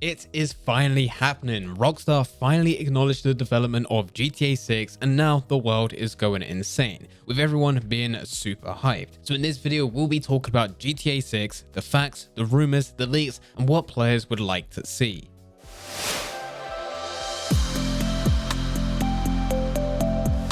It is finally happening. Rockstar finally acknowledged the development of GTA 6 and now the world is going insane, with everyone being super hyped. So in this video, we'll be talking about GTA 6, the facts, the rumors, the leaks, and what players would like to see.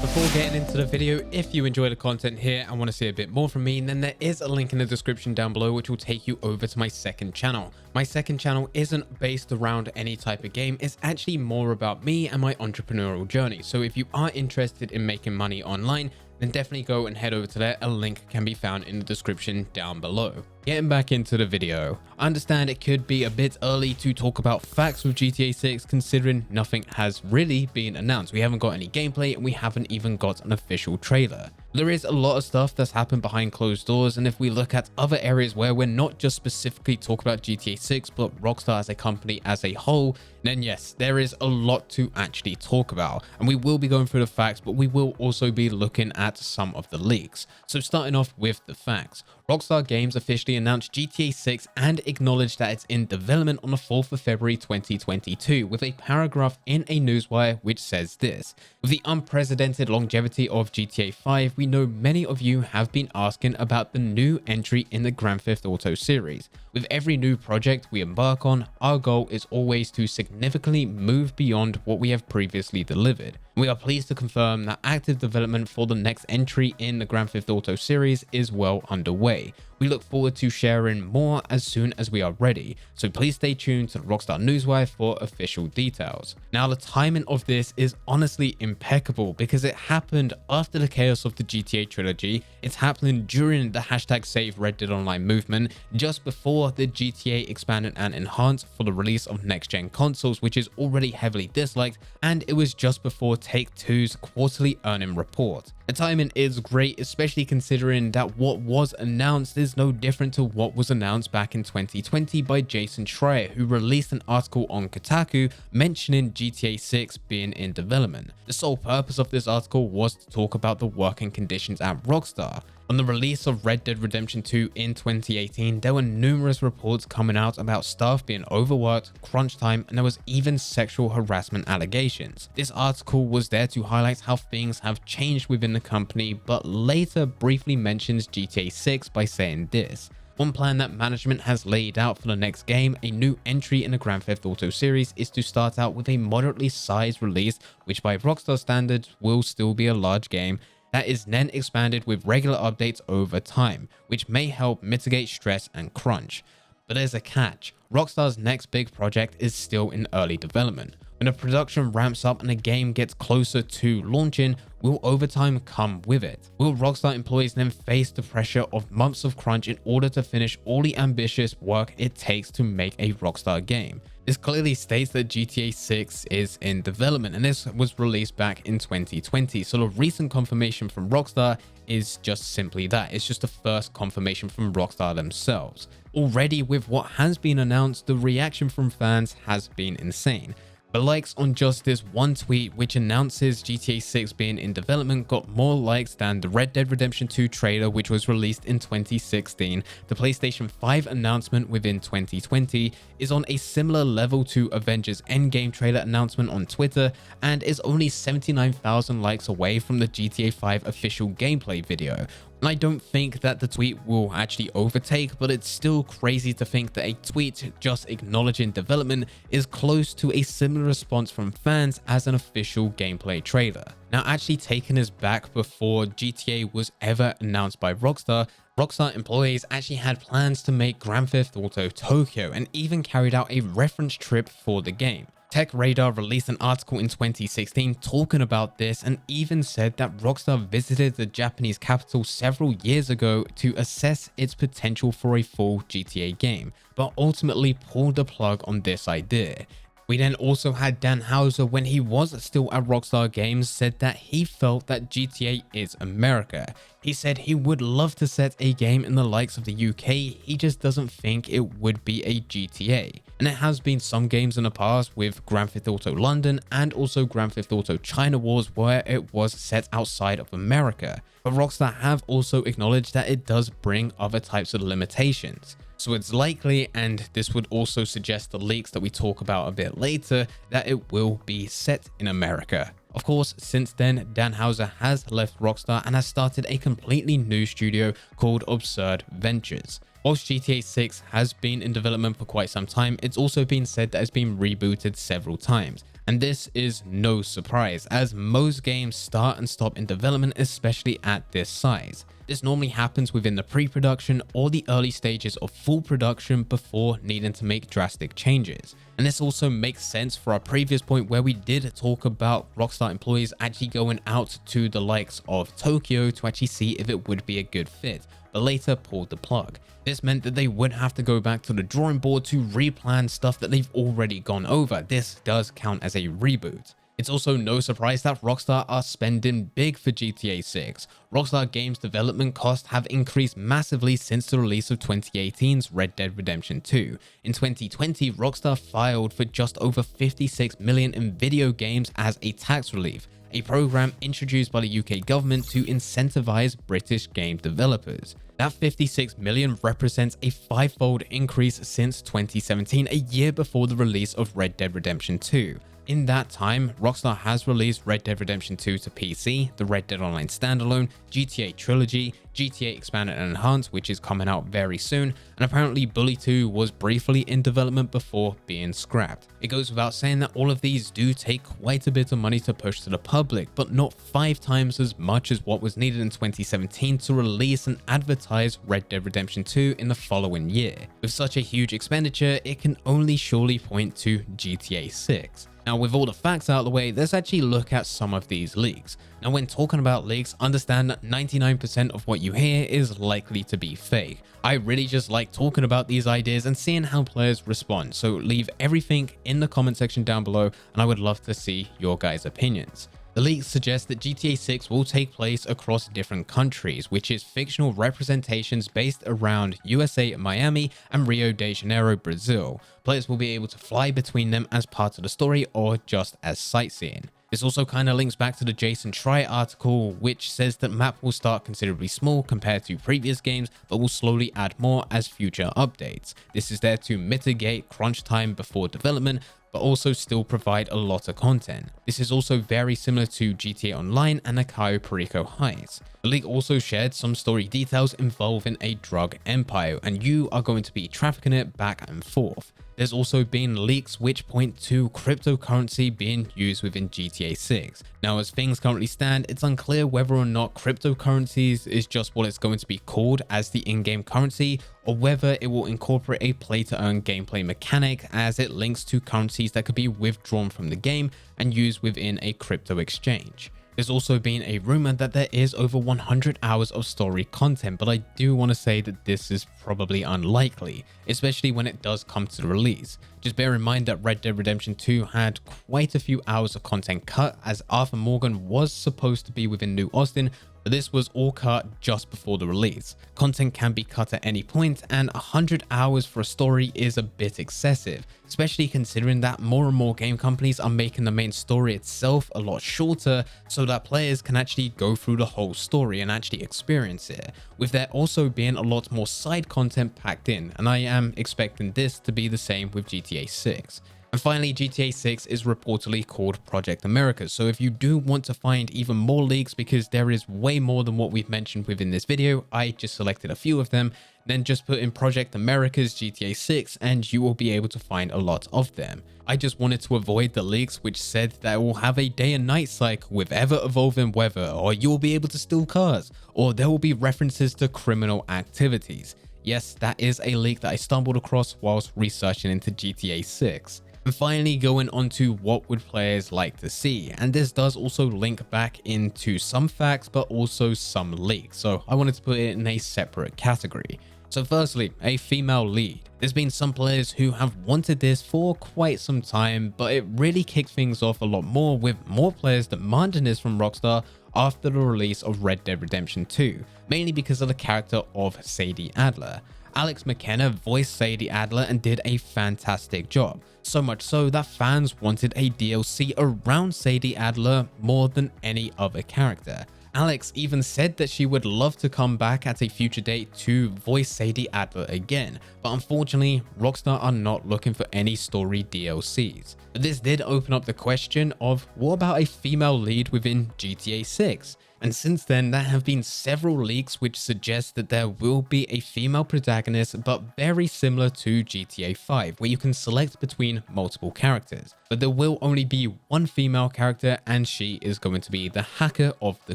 Before getting into the video, if you enjoy the content here and want to see a bit more from me, then there is a link in the description down below which will take you over to my second channel. My second channel isn't based around any type of game, it's actually more about me and my entrepreneurial journey. So if you are interested in making money online, then definitely go and head over to there. A link can be found in the description down below. Getting back into the video, I understand it could be a bit early to talk about facts with GTA 6 considering nothing has really been announced. We haven't got any gameplay and we haven't even got an official trailer. There is a lot of stuff that's happened behind closed doors, and if we look at other areas where we're not just specifically talking about GTA 6 but Rockstar as a company as a whole, then yes, there is a lot to actually talk about, and we will be going through the facts, but we will also be looking at some of the leaks. So starting off with the facts, Rockstar Games officially announced GTA 6 and acknowledged that it's in development on the 4th of February 2022 with a paragraph in a newswire which says this: with the unprecedented longevity of GTA 5, we know many of you have been asking about the new entry in the Grand Theft Auto series. With every new project we embark on, our goal is always to significantly move beyond what we have previously delivered. We are pleased to confirm that active development for the next entry in the Grand Theft Auto series is well underway. We look forward to sharing more as soon as we are ready, so please stay tuned to the Rockstar Newswire for official details. Now, the timing of this is honestly impeccable because it happened after the chaos of the GTA trilogy, it's happening during the hashtag Save Red Dead Online movement, just before the GTA expanded and enhanced for the release of next-gen consoles, which is already heavily disliked, and it was just before Take-Two's quarterly earning report. The timing is great, especially considering that what was announced is no different to what was announced back in 2020 by Jason Schreier, who released an article on Kotaku mentioning GTA 6 being in development. The sole purpose of this article was to talk about the working conditions at Rockstar. On the release of Red Dead Redemption 2 in 2018, there were numerous reports coming out about staff being overworked, crunch time, and there was even sexual harassment allegations. This article was there to highlight how things have changed within the company, but later briefly mentions GTA 6 by saying this: one plan that management has laid out for the next game, a new entry in the Grand Theft Auto series, is to start out with a moderately sized release, which by Rockstar standards will still be a large game, that is then expanded with regular updates over time, which may help mitigate stress and crunch. But there's a catch. Rockstar's next big project is still in early development. When the production ramps up and the game gets closer to launching, will overtime come with it? Will Rockstar employees then face the pressure of months of crunch in order to finish all the ambitious work it takes to make a Rockstar game? This clearly states that GTA 6 is in development, and this was released back in 2020, so the recent confirmation from Rockstar is just simply that. It's just the first confirmation from Rockstar themselves. Already with what has been announced, the reaction from fans has been insane. The likes on just this one tweet which announces GTA 6 being in development got more likes than the Red Dead Redemption 2 trailer which was released in 2016. The PlayStation 5 announcement within 2020 is on a similar level to Avengers Endgame trailer announcement on Twitter and is only 79,000 likes away from the GTA 5 official gameplay video. And I don't think that the tweet will actually overtake, but it's still crazy to think that a tweet just acknowledging development is close to a similar response from fans as an official gameplay trailer. Now, actually taking us back before GTA was ever announced by Rockstar, Rockstar employees actually had plans to make Grand Theft Auto Tokyo and even carried out a reference trip for the game. Tech Radar released an article in 2016 talking about this and even said that Rockstar visited the Japanese capital several years ago to assess its potential for a full GTA game, but ultimately pulled the plug on this idea. We then also had Dan Houser, when he was still at Rockstar Games, said that he felt that GTA is America. He said he would love to set a game in the likes of the UK, he just doesn't think it would be a GTA. And it has been some games in the past with Grand Theft Auto London and also Grand Theft Auto China Wars where it was set outside of America. But Rockstar have also acknowledged that it does bring other types of limitations. So it's likely, and this would also suggest the leaks that we talk about a bit later, that it will be set in America. Of course, since then, Dan Houser has left Rockstar and has started a completely new studio called Absurd Ventures. Whilst GTA 6 has been in development for quite some time, it's also been said that it's been rebooted several times. And this is no surprise, as most games start and stop in development, especially at this size. This normally happens within the pre-production or the early stages of full production before needing to make drastic changes. And this also makes sense for our previous point where we did talk about Rockstar employees actually going out to the likes of Tokyo to actually see if it would be a good fit, but later pulled the plug. This meant that they would have to go back to the drawing board to replan stuff that they've already gone over. This does count as a reboot. It's also no surprise that Rockstar are spending big for GTA 6. Rockstar Games development costs have increased massively since the release of 2018's Red Dead Redemption 2. In 2020, Rockstar filed for just over 56 million in video games as a tax relief, a program introduced by the UK government to incentivize British game developers. That 56 million represents a five-fold increase since 2017, a year before the release of Red Dead Redemption 2. In that time, Rockstar has released Red Dead Redemption 2 to PC, the Red Dead Online Standalone, GTA Trilogy, GTA Expanded and Enhanced, which is coming out very soon, and apparently Bully 2 was briefly in development before being scrapped. It goes without saying that all of these do take quite a bit of money to push to the public, but not 5 times as much as what was needed in 2017 to release and advertise Red Dead Redemption 2 in the following year. With such a huge expenditure, it can only surely point to GTA 6. Now, with all the facts out of the way, let's actually look at some of these leaks. Now, when talking about leaks, understand that 99% of what you hear is likely to be fake. I really just like talking about these ideas and seeing how players respond, so leave everything in the comment section down below and I would love to see your guys' opinions. The leaks suggest that GTA 6 will take place across different countries, which is fictional representations based around USA, Miami, and Rio de Janeiro, Brazil. Players will be able to fly between them as part of the story or just as sightseeing. This also kind of links back to the Jason Schreier article, which says that map will start considerably small compared to previous games, but will slowly add more as future updates. This is there to mitigate crunch time before development, but also still provide a lot of content. This is also very similar to GTA Online and the Cayo Perico Heights. The leak also shared some story details involving a drug empire, and you are going to be trafficking it back and forth. There's also been leaks which point to cryptocurrency being used within GTA 6. Now, as things currently stand, it's unclear whether or not cryptocurrencies is just what it's going to be called as the in-game currency, or whether it will incorporate a play-to-earn gameplay mechanic as it links to currencies that could be withdrawn from the game and used within a crypto exchange. There's also been a rumor that there is over 100 hours of story content, but I do want to say that this is probably unlikely, especially when it does come to the release. Just bear in mind that Red Dead Redemption 2 had quite a few hours of content cut, as Arthur Morgan was supposed to be within New Austin, but this was all cut just before the release. Content can be cut at any point, and 100 hours for a story is a bit excessive, especially considering that more and more game companies are making the main story itself a lot shorter so that players can actually go through the whole story and actually experience it, with there also being a lot more side content packed in, and I am expecting this to be the same with GTA 6. And finally, GTA 6 is reportedly called Project America, so if you do want to find even more leaks, because there is way more than what we've mentioned within this video, I just selected a few of them, then just put in Project America's GTA 6 and you will be able to find a lot of them. I just wanted to avoid the leaks which said that it will have a day and night cycle with ever-evolving weather, or you will be able to steal cars, or there will be references to criminal activities. Yes, that is a leak that I stumbled across whilst researching into GTA 6. And finally, going on to what would players like to see, and this does also link back into some facts but also some leaks, so I wanted to put it in a separate category. So firstly, a female lead. There's been some players who have wanted this for quite some time, but it really kicked things off a lot more with more players demanding this from Rockstar after the release of Red Dead Redemption 2, mainly because of the character of Sadie Adler. Alex McKenna voiced Sadie Adler and did a fantastic job, so much so that fans wanted a DLC around Sadie Adler more than any other character. Alex even said that she would love to come back at a future date to voice Sadie Adler again, but unfortunately, Rockstar are not looking for any story DLCs. But this did open up the question of what about a female lead within GTA 6? And since then, there have been several leaks which suggest that there will be a female protagonist, but very similar to GTA 5, where you can select between multiple characters. But there will only be one female character, and she is going to be the hacker of the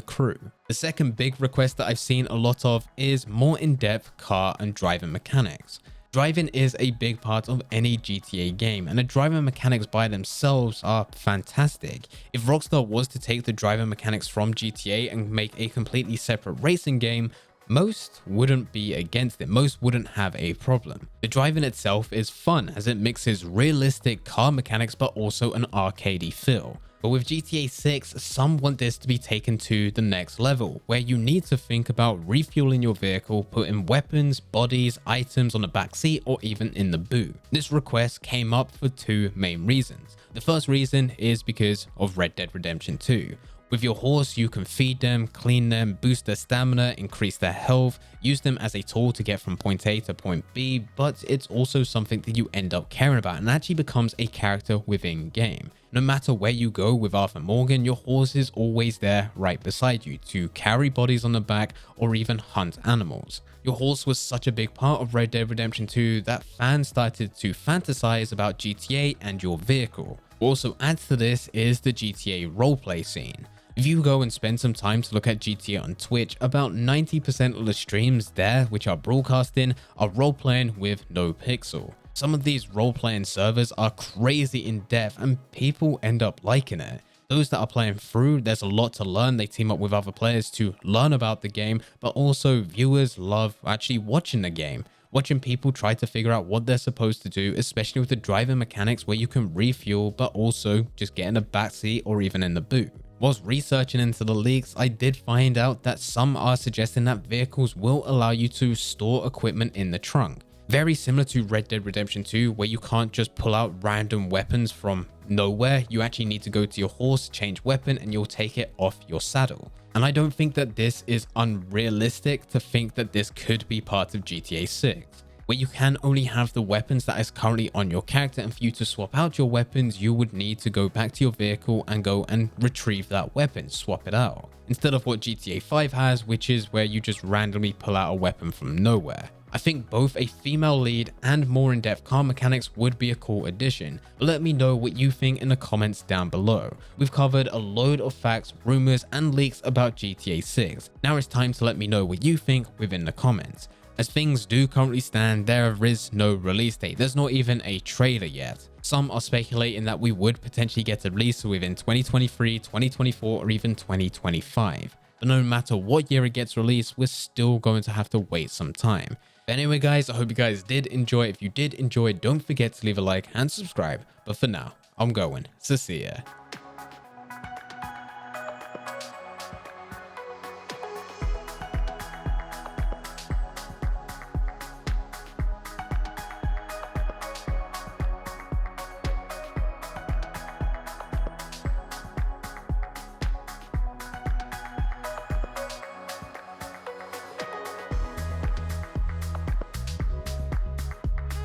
crew. The second big request that I've seen a lot of is more in-depth car and driving mechanics. Driving is a big part of any GTA game, and the driving mechanics by themselves are fantastic. If Rockstar was to take the driving mechanics from GTA and make a completely separate racing game, most wouldn't be against it. Most wouldn't have a problem. The driving itself is fun as it mixes realistic car mechanics but also an arcadey feel. But with GTA 6, some want this to be taken to the next level, where you need to think about refueling your vehicle, putting weapons, bodies, items on the back seat, or even in the boot. This request came up for two main reasons. The first reason is because of Red Dead Redemption 2. With your horse, you can feed them, clean them, boost their stamina, increase their health, use them as a tool to get from point A to point B, but it's also something that you end up caring about and actually becomes a character within game. No matter where you go with Arthur Morgan, your horse is always there right beside you to carry bodies on the back or even hunt animals. Your horse was such a big part of Red Dead Redemption 2 that fans started to fantasize about GTA and your vehicle. What also adds to this is the GTA roleplay scene. If you go and spend some time to look at GTA on Twitch, about 90% of the streams there which are broadcasting are role-playing with no pixel. Some of these role-playing servers are crazy in depth and people end up liking it. Those that are playing through, there's a lot to learn. They team up with other players to learn about the game, but also viewers love actually watching the game. Watching people try to figure out what they're supposed to do, especially with the driving mechanics where you can refuel, but also just get in the backseat or even in the boot. Whilst researching into the leaks, I did find out that some are suggesting that vehicles will allow you to store equipment in the trunk. Very similar to Red Dead Redemption 2, where you can't just pull out random weapons from nowhere. You actually need to go to your horse, change weapon, and you'll take it off your saddle. And I don't think that this is unrealistic to think that this could be part of GTA 6. Where you can only have the weapons that is currently on your character, and for you to swap out your weapons, you would need to go back to your vehicle and go and retrieve that weapon, swap it out. Instead of what GTA 5 has, which is where you just randomly pull out a weapon from nowhere. I think both a female lead and more in-depth car mechanics would be a cool addition, but let me know what you think in the comments down below. We've covered a load of facts, rumors, and leaks about GTA 6. Now it's time to let me know what you think within the comments. As things do currently stand, there is no release date. There's not even a trailer yet. Some are speculating that we would potentially get a release within 2023, 2024, or even 2025. But no matter what year it gets released, we're still going to have to wait some time. But anyway guys, I hope you guys did enjoy. If you did enjoy, don't forget to leave a like and subscribe. But for now, I'm going. So see ya.